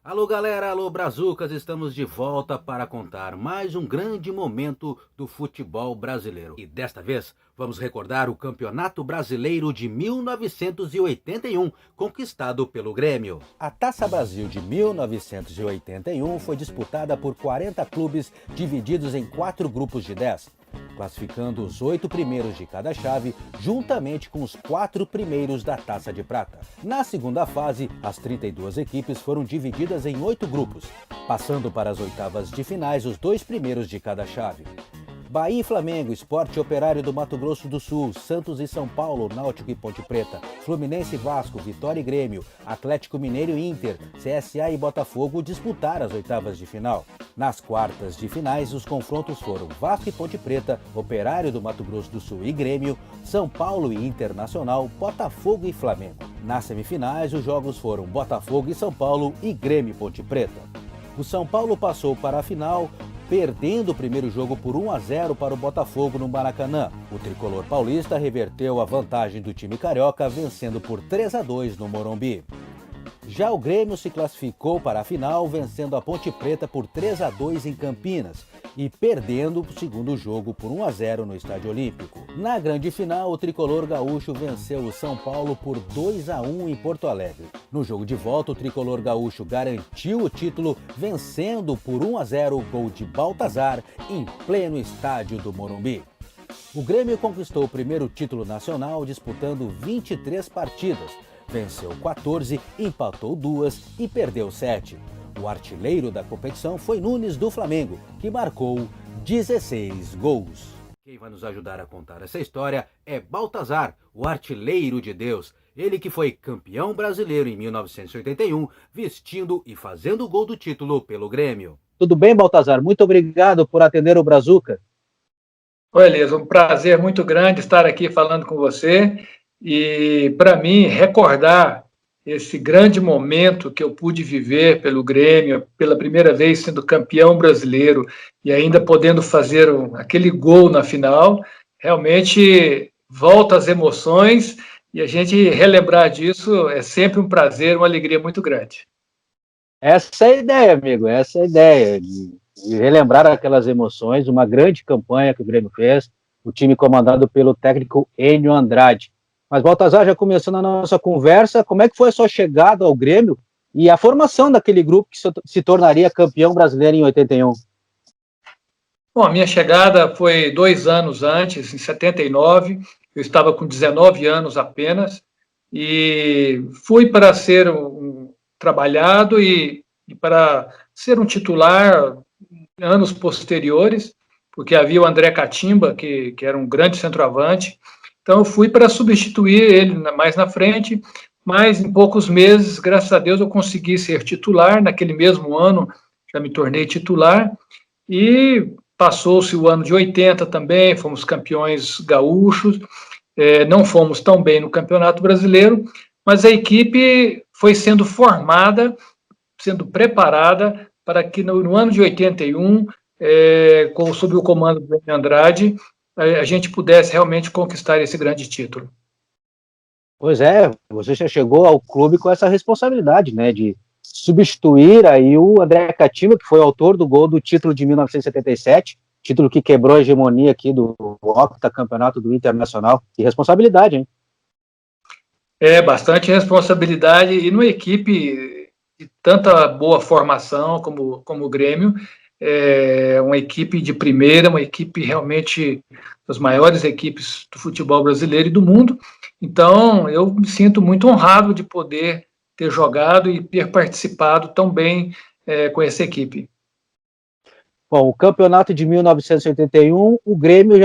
Alô galera, alô Brazucas, estamos de volta para contar mais um grande momento do futebol brasileiro. E desta vez vamos recordar o Campeonato Brasileiro de 1981, conquistado pelo Grêmio. A Taça Brasil de 1981 foi disputada por 40 clubes divididos em 4 grupos de 10. Classificando os 8 primeiros de cada chave, juntamente com os 4 primeiros da Taça de Prata. Na segunda fase, as 32 equipes foram divididas em 8 grupos, passando para as oitavas de finais os 2 primeiros de cada chave. Bahia e Flamengo, Sport e Operário do Mato Grosso do Sul, Santos e São Paulo, Náutico e Ponte Preta, Fluminense e Vasco, Vitória e Grêmio, Atlético Mineiro e Inter, CSA e Botafogo disputaram as oitavas de final. Nas quartas de finais, os confrontos foram Vasco e Ponte Preta, Operário do Mato Grosso do Sul e Grêmio, São Paulo e Internacional, Botafogo e Flamengo. Nas semifinais, os jogos foram Botafogo e São Paulo e Grêmio e Ponte Preta. O São Paulo passou para a final, perdendo o primeiro jogo por 1-0 para o Botafogo no Maracanã. O tricolor paulista reverteu a vantagem do time carioca, vencendo por 3-2 no Morumbi. Já o Grêmio se classificou para a final, vencendo a Ponte Preta por 3-2 em Campinas e perdendo o segundo jogo por 1-0 no Estádio Olímpico. Na grande final, o tricolor gaúcho venceu o São Paulo por 2-1 em Porto Alegre. No jogo de volta, o tricolor gaúcho garantiu o título, vencendo por 1-0 o gol de Baltazar em pleno estádio do Morumbi. O Grêmio conquistou o primeiro título nacional disputando 23 partidas. Venceu 14, empatou 2 e perdeu 7. O artilheiro da competição foi Nunes do Flamengo, que marcou 16 gols. Quem vai nos ajudar a contar essa história é Baltazar, o artilheiro de Deus. Ele que foi campeão brasileiro em 1981, vestindo e fazendo o gol do título pelo Grêmio. Tudo bem, Baltazar? Muito obrigado por atender o Brazuca. Oi, Elias, um prazer muito grande estar aqui falando com você. E, para mim, recordar esse grande momento que eu pude viver pelo Grêmio, pela primeira vez sendo campeão brasileiro e ainda podendo fazer aquele gol na final, realmente volta às emoções e a gente relembrar disso é sempre um prazer, uma alegria muito grande. Essa é a ideia, amigo, essa é a ideia, de relembrar aquelas emoções, uma grande campanha que o Grêmio fez, o time comandado pelo técnico Enio Andrade. Mas, Baltazar, já começando a nossa conversa, como é que foi a sua chegada ao Grêmio e a formação daquele grupo que se tornaria campeão brasileiro em 81? Bom, a minha chegada foi 2 anos antes, em 79, eu estava com 19 anos apenas, e fui para ser trabalhado e para ser um titular anos posteriores, porque havia o André Catimba, que era um grande centroavante. Então, eu fui para substituir ele mais na frente, mas em poucos meses, graças a Deus, eu consegui ser titular. Naquele mesmo ano, já me tornei titular. E passou-se o ano de 80 também, fomos campeões gaúchos. Não fomos tão bem no Campeonato Brasileiro, mas a equipe foi sendo formada, sendo preparada para que no ano de 81, sob o comando do Andrade, a gente pudesse realmente conquistar esse grande título. Pois é, você já chegou ao clube com essa responsabilidade, né, de substituir aí o André Catimba, que foi o autor do gol do título de 1977, título que quebrou a hegemonia aqui do octacampeonato do Internacional. Que responsabilidade, hein? Bastante responsabilidade, e numa equipe de tanta boa formação como o Grêmio, uma equipe de primeira, uma equipe realmente das maiores equipes do futebol brasileiro e do mundo. Então, eu me sinto muito honrado de poder ter jogado e ter participado tão bem com essa equipe. Bom, o campeonato de 1981, o Grêmio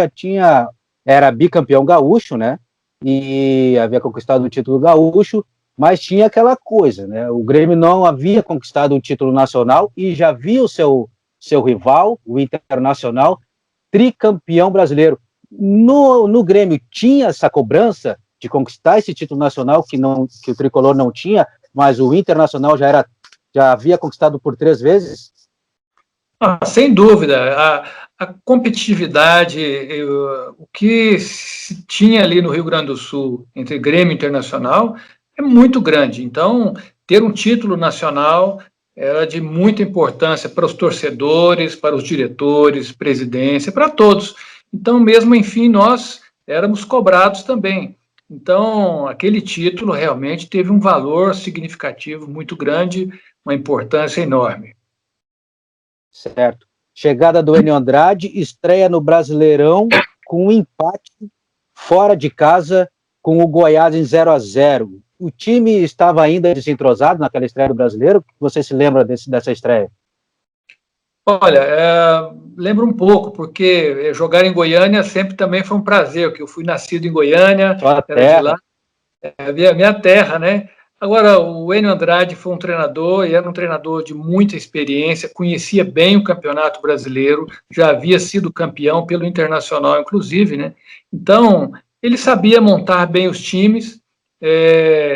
era bicampeão gaúcho, né? E havia conquistado o título gaúcho, mas tinha aquela coisa, né? O Grêmio não havia conquistado um título nacional e já via o seu rival, o Internacional, tricampeão brasileiro. No Grêmio tinha essa cobrança de conquistar esse título nacional que o tricolor não tinha, mas o Internacional já havia conquistado por 3 vezes? Sem dúvida, a competitividade, o que se tinha ali no Rio Grande do Sul entre Grêmio e Internacional é muito grande. Então, ter um título nacional era de muita importância para os torcedores, para os diretores, presidência, para todos. Então, mesmo enfim, nós éramos cobrados também. Então, aquele título realmente teve um valor significativo muito grande, uma importância enorme. Certo. Chegada do Enio Andrade, estreia no Brasileirão com um empate fora de casa com o Goiás em 0-0. O time estava ainda desentrosado naquela estreia do Brasileiro? Você se lembra dessa estreia? Olha, lembro um pouco, porque jogar em Goiânia sempre também foi um prazer, porque eu fui nascido em Goiânia, era de lá, é a minha terra, né? Agora, o Enio Andrade foi um treinador, e era um treinador de muita experiência, conhecia bem o Campeonato Brasileiro, já havia sido campeão pelo Internacional, inclusive, né? Então, ele sabia montar bem os times,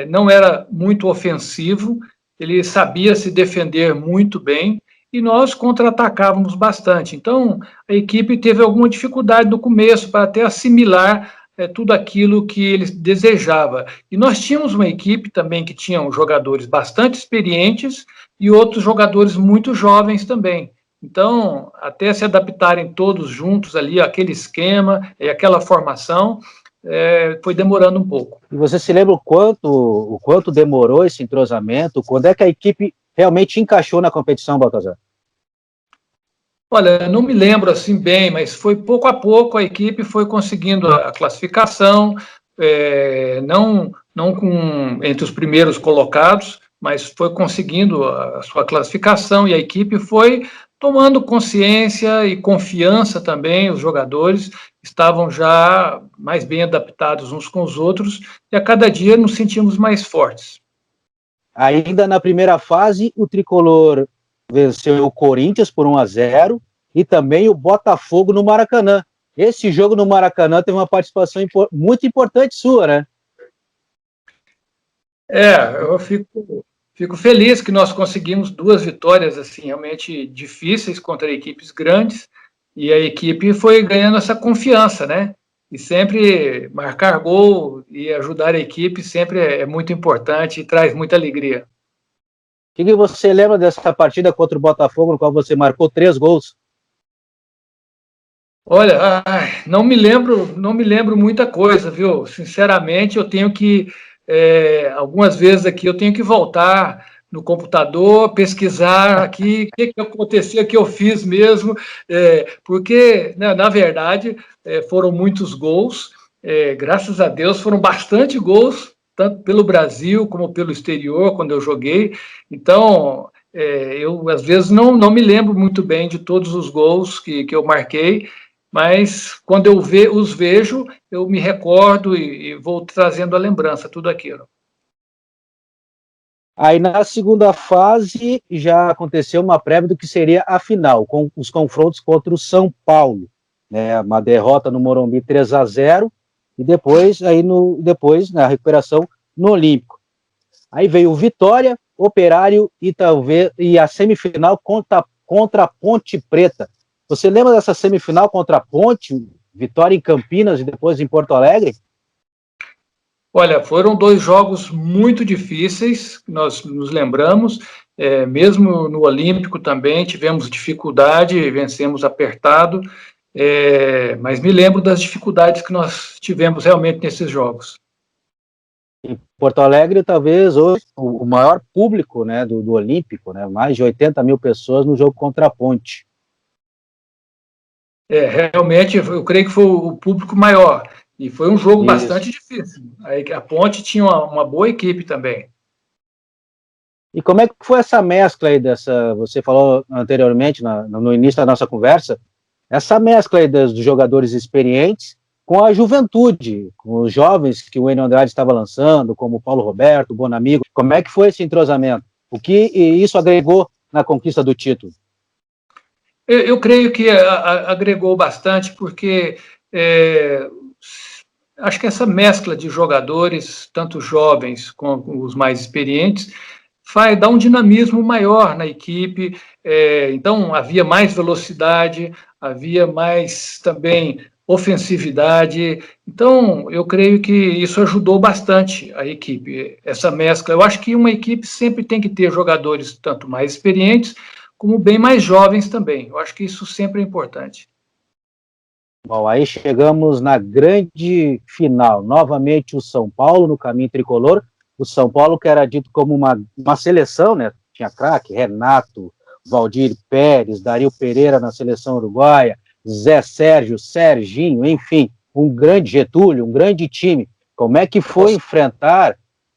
não era muito ofensivo, ele sabia se defender muito bem, e nós contra-atacávamos bastante. Então, a equipe teve alguma dificuldade no começo para até assimilar tudo aquilo que ele desejava. E nós tínhamos uma equipe também que tinha jogadores bastante experientes e outros jogadores muito jovens também. Então, até se adaptarem todos juntos ali, aquele esquema e aquela formação, foi demorando um pouco. E você se lembra o quanto demorou esse entrosamento? Quando é que a equipe realmente encaixou na competição, Baltazar? Olha, não me lembro assim bem, mas foi pouco a pouco a equipe foi conseguindo a classificação, não entre os primeiros colocados, mas foi conseguindo a sua classificação e a equipe foi tomando consciência e confiança também, os jogadores estavam já mais bem adaptados uns com os outros e a cada dia nos sentimos mais fortes. Ainda na primeira fase, o Tricolor venceu o Corinthians por 1-0 e também o Botafogo no Maracanã. Esse jogo no Maracanã teve uma participação muito importante sua, né? Eu fico feliz que nós conseguimos 2 vitórias assim realmente difíceis contra equipes grandes e a equipe foi ganhando essa confiança, né? E sempre marcar gol e ajudar a equipe sempre é muito importante e traz muita alegria. O que você lembra dessa partida contra o Botafogo, no qual você marcou 3 gols? Olha, não me lembro muita coisa, viu? Sinceramente, eu tenho que, algumas vezes aqui, eu tenho que voltar no computador, pesquisar aqui o que aconteceu, o que eu fiz mesmo, porque, né, na verdade, foram muitos gols, graças a Deus foram bastante gols, tanto pelo Brasil como pelo exterior, quando eu joguei. Então, eu, às vezes, não me lembro muito bem de todos os gols que eu marquei, mas quando eu os vejo, eu me recordo e vou trazendo a lembrança, tudo aquilo. Aí na segunda fase já aconteceu uma prévia do que seria a final, com os confrontos contra o São Paulo, né? Uma derrota no Morumbi 3-0 e depois na recuperação no Olímpico. Aí veio o Vitória, Operário e a semifinal contra a Ponte Preta. Você lembra dessa semifinal contra a Ponte, Vitória em Campinas e depois em Porto Alegre? Olha, foram 2 jogos muito difíceis, nós nos lembramos, mesmo no Olímpico também tivemos dificuldade, vencemos apertado, mas me lembro das dificuldades que nós tivemos realmente nesses jogos. Em Porto Alegre, talvez hoje o maior público, né, do Olímpico, né, mais de 80 mil pessoas no jogo contra a Ponte. Realmente, eu creio que foi o público maior. E foi um jogo bastante difícil. A Ponte tinha uma boa equipe também. E como é que foi essa mescla aí você falou anteriormente, no início da nossa conversa, essa mescla aí dos jogadores experientes com a juventude, com os jovens que o Enio Andrade estava lançando, como o Paulo Roberto, o Bonamigo. Como é que foi esse entrosamento? O que isso agregou na conquista do título? Eu creio que agregou bastante, porque acho que essa mescla de jogadores, tanto jovens como os mais experientes, vai dar um dinamismo maior na equipe. Então, havia mais velocidade, havia mais também ofensividade. Então, eu creio que isso ajudou bastante a equipe, essa mescla. Eu acho que uma equipe sempre tem que ter jogadores tanto mais experientes como bem mais jovens também. Eu acho que isso sempre é importante. Bom, aí chegamos na grande final. Novamente o São Paulo no caminho tricolor. O São Paulo que era dito como uma seleção, né? Tinha craque, Renato, Valdir Pérez, Dario Pereira na seleção uruguaia, Zé Sérgio, Serginho, enfim, um grande Getúlio, um grande time. Como é que foi enfrentar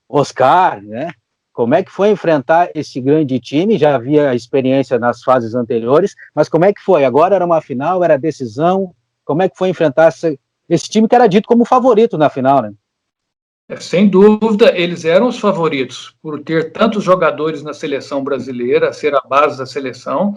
Oscar, né? Como é que foi enfrentar esse grande time? Já havia experiência nas fases anteriores, mas como é que foi? Agora era uma final, era decisão. Como é que foi enfrentar esse time que era dito como favorito na final, né? Sem dúvida, eles eram os favoritos, por ter tantos jogadores na seleção brasileira, ser a base da seleção,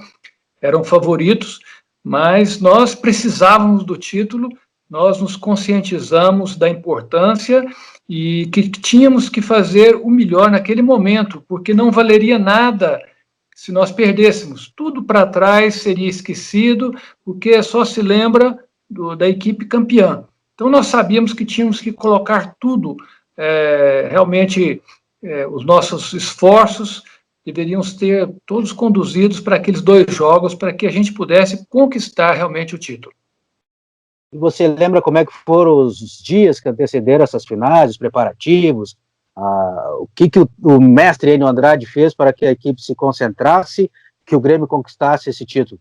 eram favoritos, mas nós precisávamos do título, nós nos conscientizamos da importância e que tínhamos que fazer o melhor naquele momento, porque não valeria nada se nós perdêssemos. Tudo para trás seria esquecido, porque só se lembra da equipe campeã. Então, nós sabíamos que tínhamos que colocar tudo, realmente, os nossos esforços deveriam ter todos conduzidos para aqueles 2 jogos, para que a gente pudesse conquistar realmente o título. E você lembra como é que foram os dias que antecederam essas finais, os preparativos, o que o mestre Enio Andrade fez para que a equipe se concentrasse, que o Grêmio conquistasse esse título?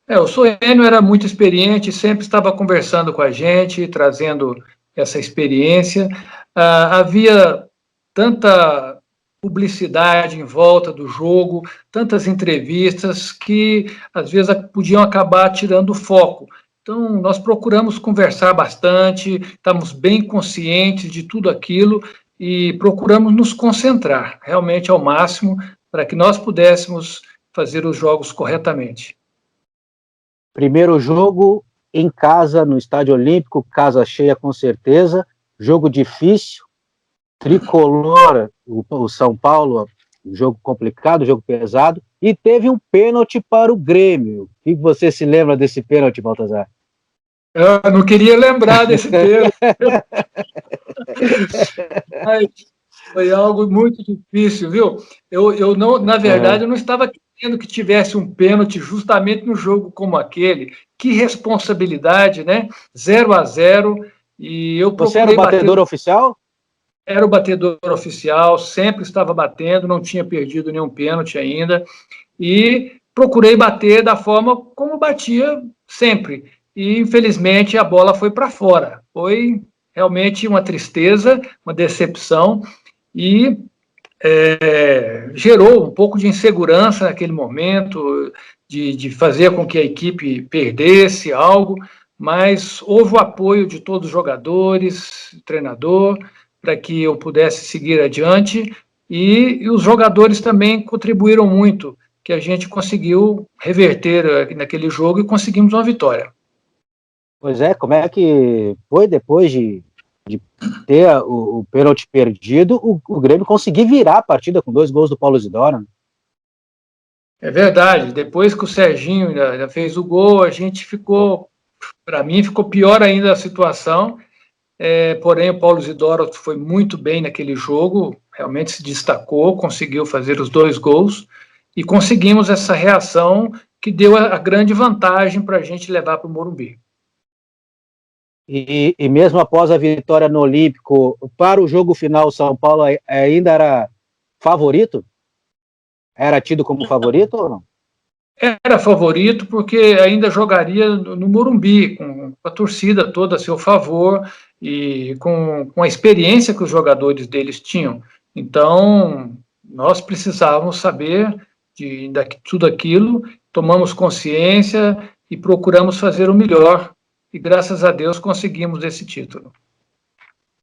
O Enio era muito experiente, sempre estava conversando com a gente, trazendo essa experiência. Havia tanta publicidade em volta do jogo, tantas entrevistas que às vezes podiam acabar tirando o foco. Então, nós procuramos conversar bastante, estamos bem conscientes de tudo aquilo e procuramos nos concentrar realmente ao máximo para que nós pudéssemos fazer os jogos corretamente. Primeiro jogo em casa, no Estádio Olímpico, casa cheia com certeza, jogo difícil, tricolor, o São Paulo, um jogo complicado, um jogo pesado, e teve um pênalti para o Grêmio. O que você se lembra desse pênalti, Baltazar? Eu não queria lembrar desse pênalti. Mas foi algo muito difícil, viu? Eu não, na verdade, eu não estava querendo que tivesse um pênalti justamente num jogo como aquele. Que responsabilidade, né? 0-0, e eu procurei. Você era o batedor oficial? Era o batedor oficial, sempre estava batendo, não tinha perdido nenhum pênalti ainda, e procurei bater da forma como batia sempre. E, infelizmente, a bola foi para fora. Foi realmente uma tristeza, uma decepção, e gerou um pouco de insegurança naquele momento, de fazer com que a equipe perdesse algo, mas houve o apoio de todos os jogadores, treinador, para que eu pudesse seguir adiante, e os jogadores também contribuíram muito, que a gente conseguiu reverter naquele jogo e conseguimos uma vitória. Pois é, como é que foi depois de ter o pênalti perdido, o Grêmio conseguir virar a partida com 2 gols do Paulo Isidoro? É verdade, depois que o Serginho ainda fez o gol, a gente ficou, para mim, ficou pior ainda a situação, porém o Paulo Isidoro foi muito bem naquele jogo, realmente se destacou, conseguiu fazer os 2 gols, e conseguimos essa reação que deu a grande vantagem para a gente levar para o Morumbi. E mesmo após a vitória no Olímpico, para o jogo final, o São Paulo ainda era favorito? Era tido como favorito ou não? Era favorito porque ainda jogaria no Morumbi, com a torcida toda a seu favor e com a experiência que os jogadores deles tinham. Então, nós precisávamos saber de tudo aquilo, tomamos consciência e procuramos fazer o melhor. E, graças a Deus, conseguimos esse título.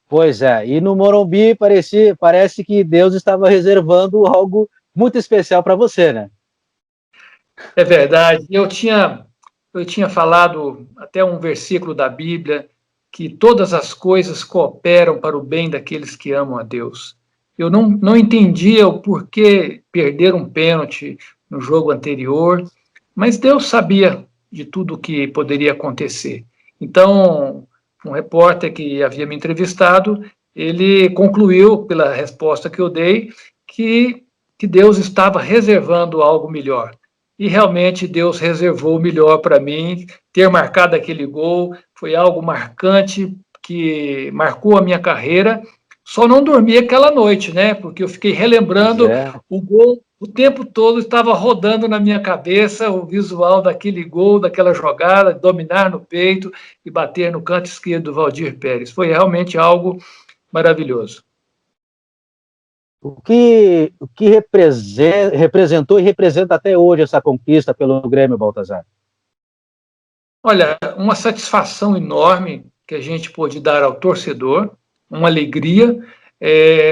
Pois é, e no Morumbi parece que Deus estava reservando algo muito especial para você, né? É verdade. Eu tinha falado até um versículo da Bíblia, que todas as coisas cooperam para o bem daqueles que amam a Deus. Eu não entendia o porquê perder um pênalti no jogo anterior, mas Deus sabia de tudo que poderia acontecer. Então, um repórter que havia me entrevistado, ele concluiu, pela resposta que eu dei, que Deus estava reservando algo melhor. E realmente Deus reservou o melhor para mim. Ter marcado aquele gol foi algo marcante, que marcou a minha carreira. Só não dormi aquela noite, né? Porque eu fiquei relembrando o gol. O tempo todo estava rodando na minha cabeça o visual daquele gol, daquela jogada, dominar no peito e bater no canto esquerdo do Valdir Pérez. Foi realmente algo maravilhoso. O que representou e representa até hoje essa conquista pelo Grêmio, Baltazar? Olha, uma satisfação enorme que a gente pôde dar ao torcedor, uma alegria,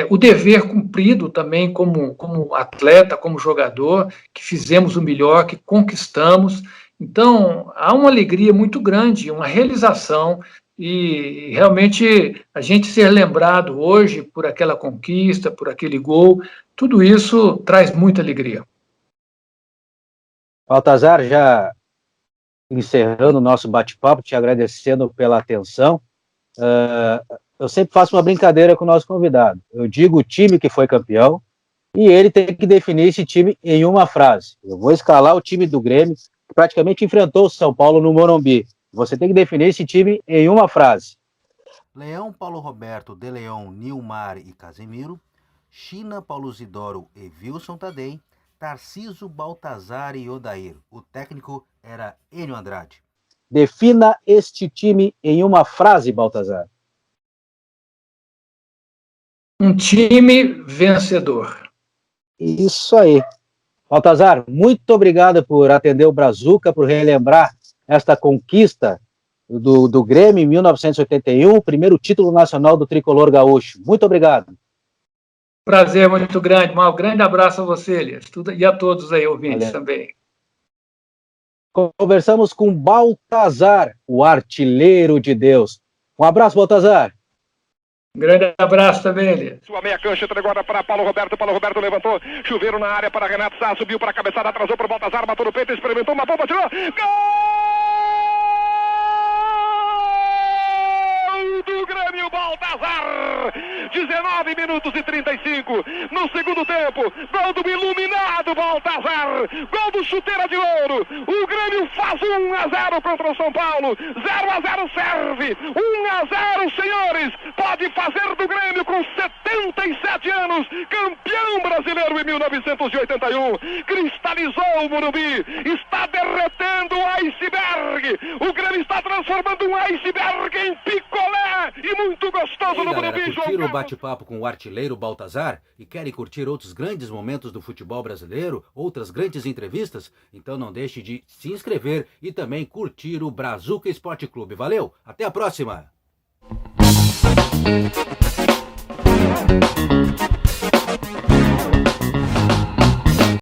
o dever cumprido também como atleta, como jogador, que fizemos o melhor, que conquistamos. Então, há uma alegria muito grande, uma realização, e realmente a gente ser lembrado hoje por aquela conquista, por aquele gol, tudo isso traz muita alegria. Baltazar, já encerrando o nosso bate-papo, te agradecendo pela atenção, eu sempre faço uma brincadeira com o nosso convidado. Eu digo o time que foi campeão e ele tem que definir esse time em uma frase. Eu vou escalar o time do Grêmio, que praticamente enfrentou o São Paulo no Morumbi. Você tem que definir esse time em uma frase. Leão, Paulo Roberto, De Leon, Nilmar e Casemiro, China, Paulo Zidoro e Wilson Tadei, Tarciso, Baltazar e Odair. O técnico era Enio Andrade. Defina este time em uma frase, Baltazar. Um time vencedor. Isso aí. Baltazar, muito obrigado por atender o Brazuca, por relembrar esta conquista do Grêmio em 1981, o primeiro título nacional do tricolor gaúcho. Muito obrigado. Prazer muito grande, um grande abraço a você, Elias, e a todos aí ouvintes também. Conversamos com Baltazar, o artilheiro de Deus. Um abraço, Baltazar. Um grande abraço também, Elias. Sua meia cancha entregou agora para Paulo Roberto levantou, chuveiro na área para Renato Sá, subiu para a cabeçada, atrasou para o Baltazar, matou no peito, experimentou uma bomba, tirou, gol do Grêmio, Baltazar, 19 minutos e 35, no segundo tempo, gol do iluminado Baltazar, gol do chuteira de ouro, o Grêmio faz 1-0 contra o São Paulo, 0-0 serve, 1-0, senhores, pode fazer do Grêmio com 77 anos, campeão brasileiro em 1981, cristalizou o Morumbi, está derretendo o iceberg, o Grêmio está transformando um iceberg em picolé, e muito gostoso no Morumbi. Curtiram o bate-papo com o artilheiro Baltazar e querem curtir outros grandes momentos do futebol brasileiro, outras grandes entrevistas? Então não deixe de se inscrever e também curtir o Brazuca Esporte Clube. Valeu, até a próxima!